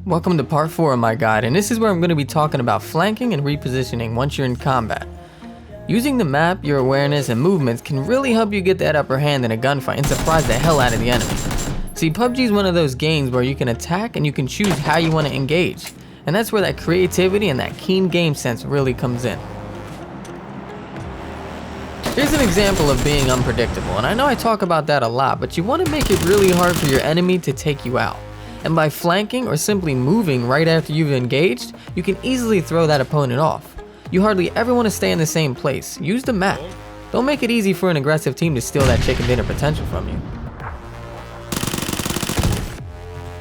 Welcome to part 4 of my guide, and this is where I'm going to be talking about flanking and repositioning once you're in combat. Using the map, your awareness, and movements can really help you get that upper hand in a gunfight and surprise the hell out of the enemy. See, PUBG is one of those games where you can attack and you can choose how you want to engage, and that's where that creativity and that keen game sense really comes in. Here's an example of being unpredictable, and I know I talk about that a lot, but you want to make it really hard for your enemy to take you out. And by flanking or simply moving right after you've engaged, you can easily throw that opponent off. You hardly ever want to stay in the same place. Use the map. Don't make it easy for an aggressive team to steal that chicken dinner potential from you.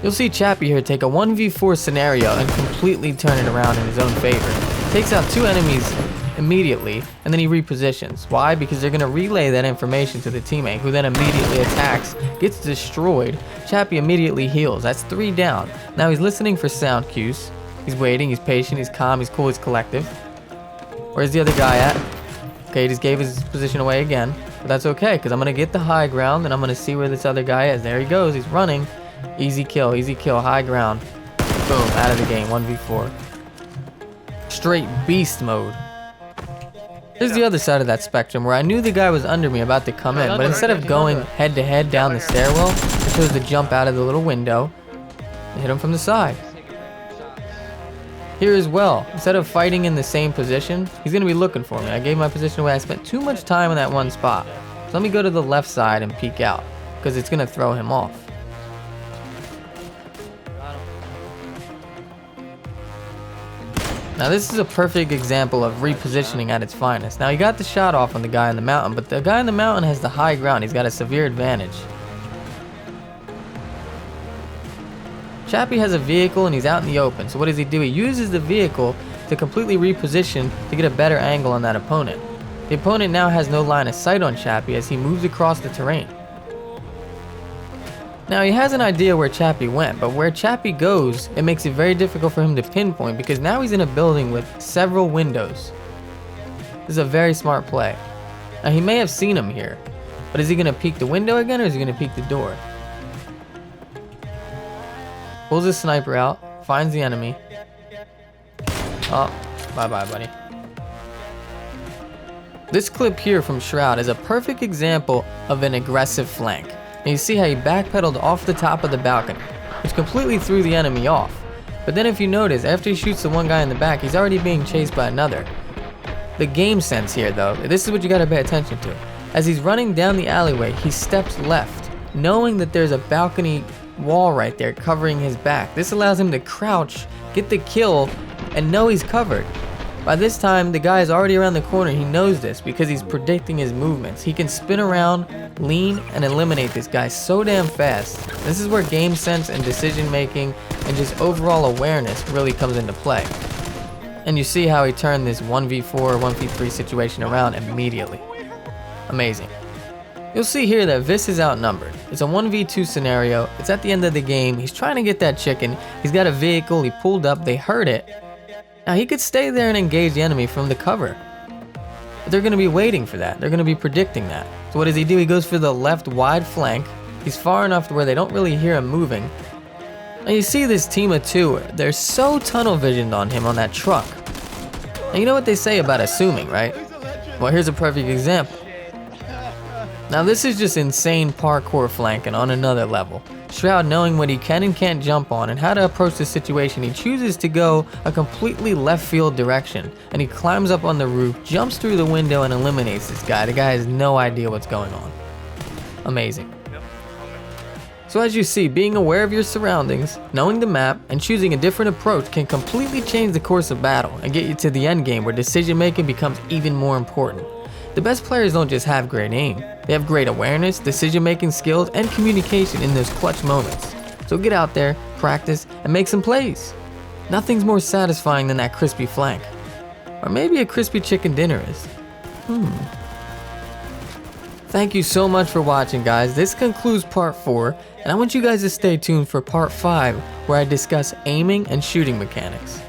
You'll see Chappie here take a 1v4 scenario and completely turn it around in his own favor. Takes out 2 enemies immediately, and then he repositions. Why? Because they're going to relay that information to the teammate, who then immediately attacks, gets destroyed. Chappie immediately heals. That's 3 down. Now he's listening for sound cues. He's waiting, he's patient, he's calm, he's cool, he's collective. Where's the other guy at? Okay, he just gave his position away again, but that's okay, because I'm going to get the high ground, and I'm going to see where this other guy is. There he goes, he's running. Easy kill, high ground. Boom, out of the game, 1v4. Straight beast mode. Here's the other side of that spectrum, where I knew the guy was under me about to come in, but instead of going head to head down the stairwell, I chose to jump out of the little window and hit him from the side. Here as well, instead of fighting in the same position, he's going to be looking for me. I gave my position away. I spent too much time in that one spot. So let me go to the left side and peek out, because it's going to throw him off. Now this is a perfect example of repositioning at its finest. Now he got the shot off on the guy in the mountain, but the guy in the mountain has the high ground. He's got a severe advantage. Chappie has a vehicle and he's out in the open. So what does he do? He uses the vehicle to completely reposition to get a better angle on that opponent. The opponent now has no line of sight on Chappie as he moves across the terrain. Now he has an idea where Chappie went, but where Chappie goes, it makes it very difficult for him to pinpoint because now he's in a building with several windows. This is a very smart play. Now he may have seen him here, but is he going to peek the window again or is he going to peek the door? Pulls his sniper out, finds the enemy. Oh, bye-bye, buddy. This clip here from Shroud is a perfect example of an aggressive flank. And you see how he backpedaled off the top of the balcony, which completely threw the enemy off. But then if you notice, after he shoots the one guy in the back, he's already being chased by another. The game sense here though, this is what you gotta pay attention to. As he's running down the alleyway, he steps left, knowing that there's a balcony wall right there covering his back. This allows him to crouch, get the kill, and know he's covered. By this time, the guy is already around the corner. He knows this because he's predicting his movements. He can spin around, lean, and eliminate this guy so damn fast. This is where game sense and decision making and just overall awareness really comes into play. And you see how he turned this 1v4, 1v3 situation around immediately. Amazing. You'll see here that Viss is outnumbered. It's a 1v2 scenario. It's at the end of the game. He's trying to get that chicken. He's got a vehicle. He pulled up. They heard it. Now he could stay there and engage the enemy from the cover. But they're going to be waiting for that. They're going to be predicting that. So what does he do? He goes for the left wide flank. He's far enough to where they don't really hear him moving. Now you see this team of 2. They're so tunnel visioned on him on that truck. Now you know what they say about assuming, right? Well, here's a perfect example. Now this is just insane parkour flanking on another level. Shroud knowing what he can and can't jump on and how to approach the situation, he chooses to go a completely left field direction, and he climbs up on the roof, jumps through the window, and eliminates this guy. The guy has no idea what's going on. Amazing. So as you see, being aware of your surroundings, knowing the map, and choosing a different approach can completely change the course of battle and get you to the end game where decision making becomes even more important. The best players don't just have great aim, they have great awareness, decision-making skills, and communication in those clutch moments. So get out there, practice, and make some plays. Nothing's more satisfying than that crispy flank. Or maybe a crispy chicken dinner is. Thank you so much for watching, guys. This concludes part 4, and I want you guys to stay tuned for part 5, where I discuss aiming and shooting mechanics.